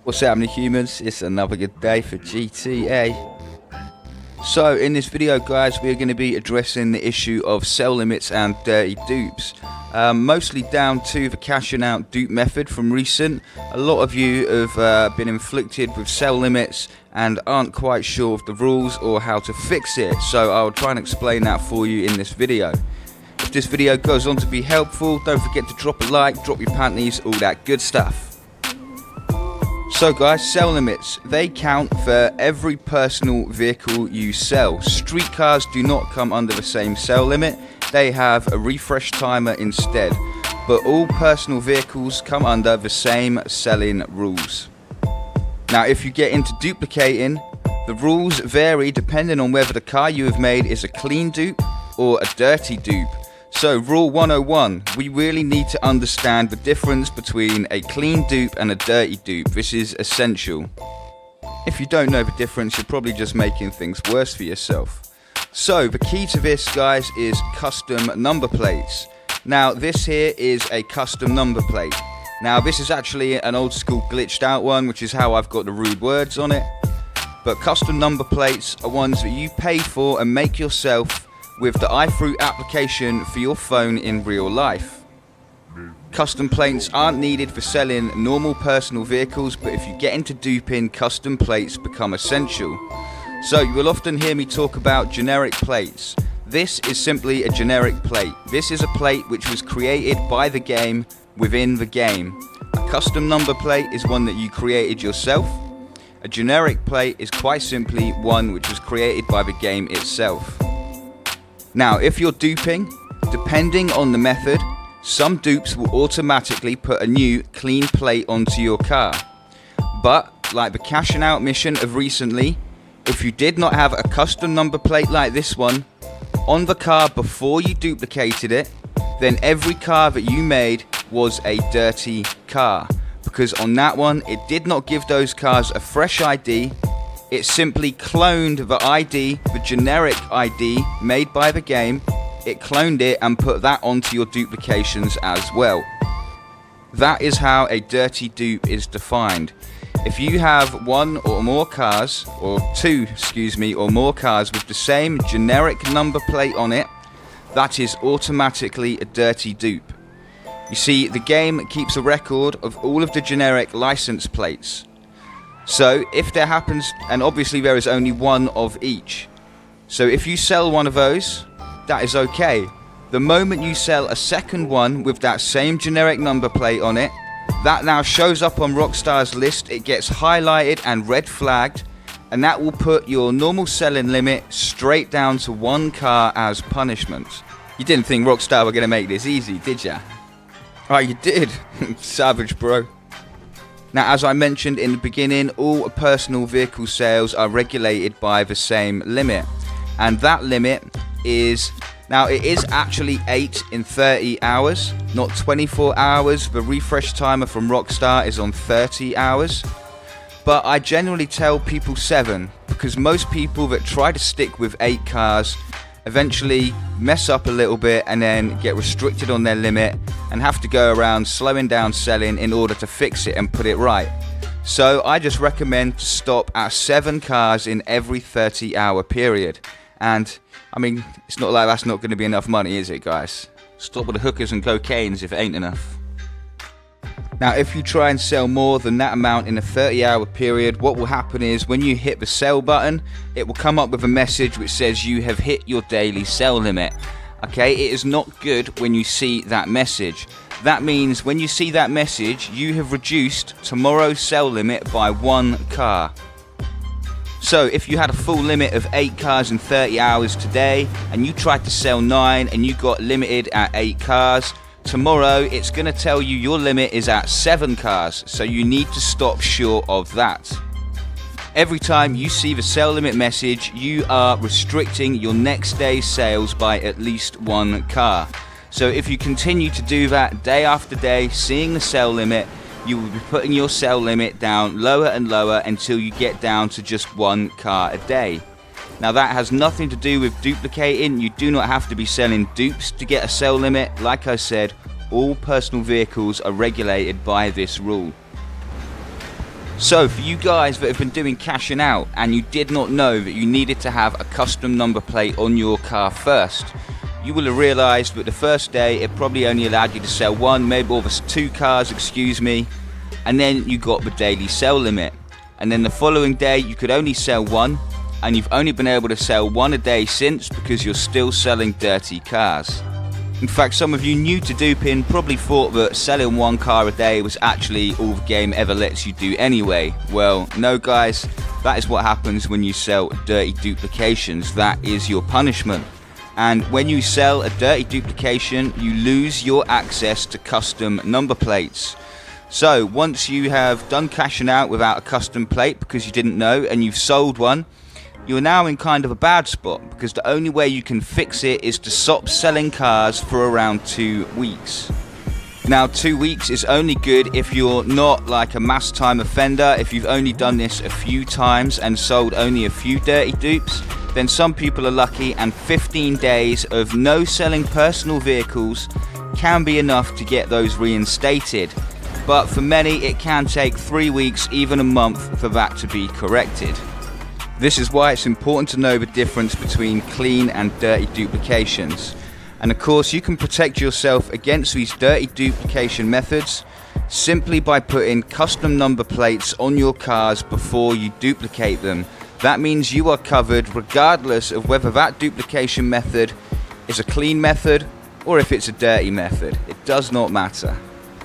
What's happening, humans? It's another good day for GTA. So in this video, guys, we're going to be addressing the issue of sell limits and dirty dupes, mostly down to the cashing out dupe method from recent. A lot of you have been inflicted with sell limits and aren't quite sure of the rules or how to fix it, so I'll try and explain that for you in this video. If this video goes on to be helpful, don't forget to drop a like, drop your panties, all that good stuff. So guys, sell limits, they count for every personal vehicle you sell. Street cars do not come under the same sell limit, they have a refresh timer instead. But all personal vehicles come under the same selling rules. Now if you get into duplicating, the rules vary depending on whether the car you have made is a clean dupe or a dirty dupe. So rule 101, we really need to understand the difference between a clean dupe and a dirty dupe. This is essential. If you don't know the difference, you're probably just making things worse for yourself. So the key to this, guys, is custom number plates. Now this here is a custom number plate. Now this is actually an old school glitched out one, which is how I've got the rude words on it. But custom number plates are ones that you pay for and make yourself with the iFruit application for your phone in real life. Custom plates aren't needed for selling normal personal vehicles, but if you get into duping, custom plates become essential. So you will often hear me talk about generic plates. This is simply a generic plate. This is a plate which was created by the game within the game. A custom number plate is one that you created yourself. A generic plate is quite simply one which was created by the game itself. Now, if you're duping, depending on the method, some dupes will automatically put a new clean plate onto your car. But, like the cashing out mission of recently, if you did not have a custom number plate like this one on the car before you duplicated it, then every car that you made was a dirty car. Because on that one, it did not give those cars a fresh ID. It simply cloned the ID, the generic ID made by the game. It cloned it and put that onto your duplications as well. That is how a dirty dupe is defined. If you have one or more cars, or two, or more cars with the same generic number plate on it, that is automatically a dirty dupe. You see, the game keeps a record of all of the generic license plates. So if there happens, and obviously there is only one of each. So if you sell one of those, that is okay. The moment you sell a second one with that same generic number plate on it, that now shows up on Rockstar's list. It gets highlighted and red flagged, and that will put your normal selling limit straight down to one car as punishment. You didn't think Rockstar were going to make this easy, did ya? Oh, you did. Savage, bro. Now, as I mentioned in the beginning, all personal vehicle sales are regulated by the same limit. And that limit is, now it is actually 8 in 30 hours, not 24 hours. The refresh timer from Rockstar is on 30 hours. But I generally tell people 7, because most people that try to stick with 8 cars eventually mess up a little bit and then get restricted on their limit and have to go around slowing down selling in order to fix it and put it right. So I just recommend to stop at 7 cars in every 30-hour period. And I mean, it's not like that's not going to be enough money, is it, guys? Stop with the hookers and cocaines if it ain't enough. Now, if you try and sell more than that amount in a 30-hour period, what will happen is when you hit the sell button, it will come up with a message which says you have hit your daily sell limit. Okay, it is not good when you see that message. That means when you see that message, you have reduced tomorrow's sell limit by 1 car. So if you had a full limit of 8 cars in 30 hours today, and you tried to sell 9 and you got limited at 8 cars, tomorrow it's going to tell you your limit is at 7 cars, so you need to stop short of that. Every time you see the sell limit message, you are restricting your next day's sales by at least 1 car. So if you continue to do that day after day, seeing the sell limit, you will be putting your sell limit down lower and lower until you get down to just 1 car a day. Now that has nothing to do with duplicating. You do not have to be selling dupes to get a sell limit. Like I said, all personal vehicles are regulated by this rule. So for you guys that have been doing cashing out and you did not know that you needed to have a custom number plate on your car first, you will have realised that the first day it probably only allowed you to sell one, maybe over 2 cars, excuse me, and then you got the daily sell limit. And then the following day you could only sell one, and you've only been able to sell one a day since because you're still selling dirty cars. In fact, some of you new to duping probably thought that selling 1 car a day was actually all the game ever lets you do anyway. Well, no guys, that is what happens when you sell dirty duplications. That is your punishment. And when you sell a dirty duplication, you lose your access to custom number plates. So once you have done cashing out without a custom plate because you didn't know and you've sold one, you're now in kind of a bad spot because the only way you can fix it is to stop selling cars for around 2 weeks. Now 2 weeks is only good if you're not like a mass time offender. If you've only done this a few times and sold only a few dirty dupes, then some people are lucky, and 15 days of no selling personal vehicles can be enough to get those reinstated. But for many it can take 3 weeks, even a month, for that to be corrected. This is why it's important to know the difference between clean and dirty duplications. And of course you can protect yourself against these dirty duplication methods simply by putting custom number plates on your cars before you duplicate them. That means you are covered regardless of whether that duplication method is a clean method or if it's a dirty method. It does not matter.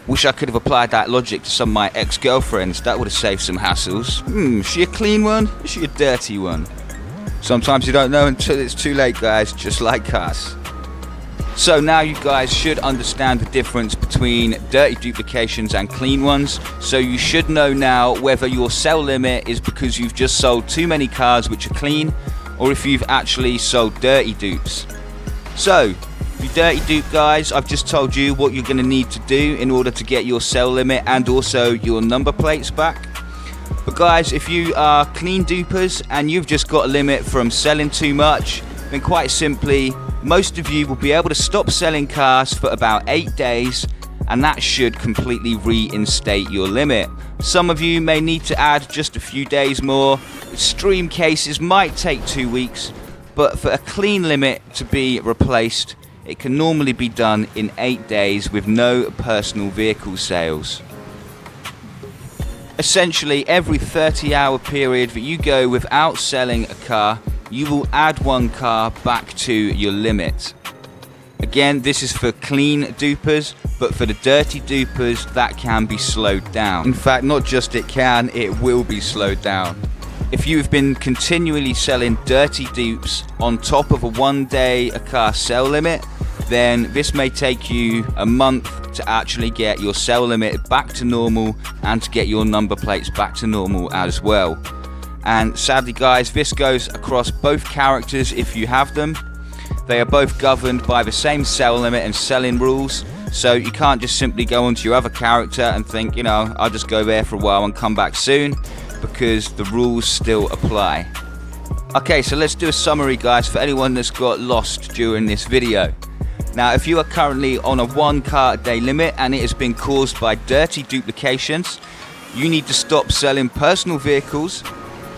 Wish I could have applied that logic to some of my ex-girlfriends. That would have saved some hassles. Is she a clean one? Is she a dirty one? Sometimes you don't know until it's too late, guys, just like us. So now you guys should understand the difference between dirty duplications and clean ones. So you should know now whether your sell limit is because you've just sold too many cars which are clean, or if you've actually sold dirty dupes. So you dirty dupe guys, I've just told you what you're going to need to do in order to get your sell limit and also your number plates back. But guys, if you are clean dupers and you've just got a limit from selling too much, then quite simply, most of you will be able to stop selling cars for about 8 days, and that should completely reinstate your limit. Some of you may need to add just a few days more. Extreme cases might take 2 weeks, but for a clean limit to be replaced, it can normally be done in 8 days with no personal vehicle sales. Essentially, every 30-hour period that you go without selling a car, you will add 1 car back to your limit. Again, this is for clean dupers, but for the dirty dupers, that can be slowed down. In fact, not just it can, it will be slowed down. If you've been continually selling dirty dupes on top of a 1 day a car sell limit, then this may take you a month to actually get your sell limit back to normal and to get your number plates back to normal as well. And sadly guys, this goes across both characters if you have them. They are both governed by the same sell limit and selling rules, so you can't just simply go onto your other character and think, you know, I'll just go there for a while and come back soon, because the rules still apply. Okay, so let's do a summary guys for anyone that's got lost during this video. Now, if you are currently on a 1 car a day limit and it has been caused by dirty duplications, you need to stop selling personal vehicles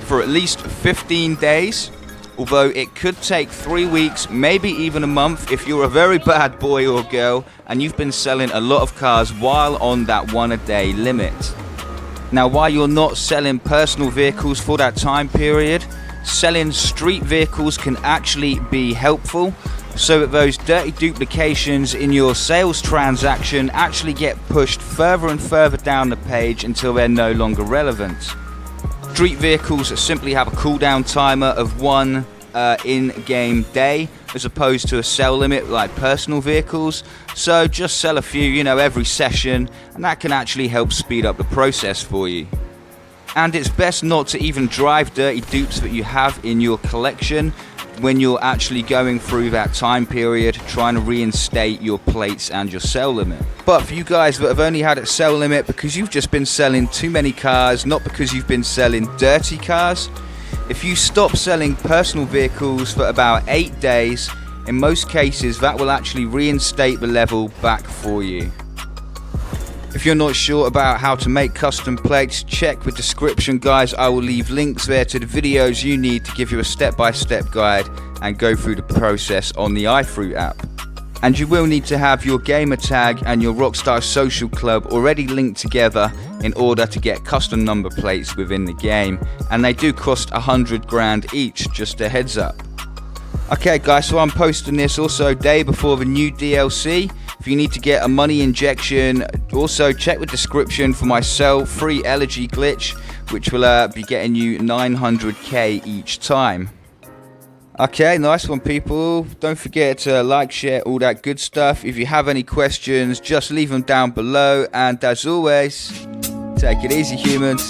for at least 15 days, although it could take 3 weeks, maybe even a month if you're a very bad boy or girl and you've been selling a lot of cars while on that 1 a day limit. Now, while you're not selling personal vehicles for that time period, selling street vehicles can actually be helpful, so that those dirty duplications in your sales transaction actually get pushed further and further down the page until they're no longer relevant. Street vehicles simply have a cooldown timer of 1 in-game day as opposed to a sell limit like personal vehicles, so just sell a few, you know, every session, and that can actually help speed up the process for you. And it's best not to even drive dirty dupes that you have in your collection when you're actually going through that time period trying to reinstate your plates and your sell limit. But for you guys that have only had a sell limit because you've just been selling too many cars, not because you've been selling dirty cars, if you stop selling personal vehicles for about 8 days, in most cases that will actually reinstate the level back for you. If you're not sure about how to make custom plates, check the description, guys. I will leave links there to the videos you need to give you a step-by-step guide and go through the process on the iFruit app. And you will need to have your gamer tag and your Rockstar Social Club already linked together in order to get custom number plates within the game, and they do cost 100 grand each, just a heads up. Okay guys, so I'm posting this also day before the new DLC. If you need to get a money injection, also check the description for my sell free elegy glitch, which will be getting you 900k each time. Okay, nice one people. Don't forget to like, share, all that good stuff. If you have any questions, just leave them down below. And as always, take it easy, humans.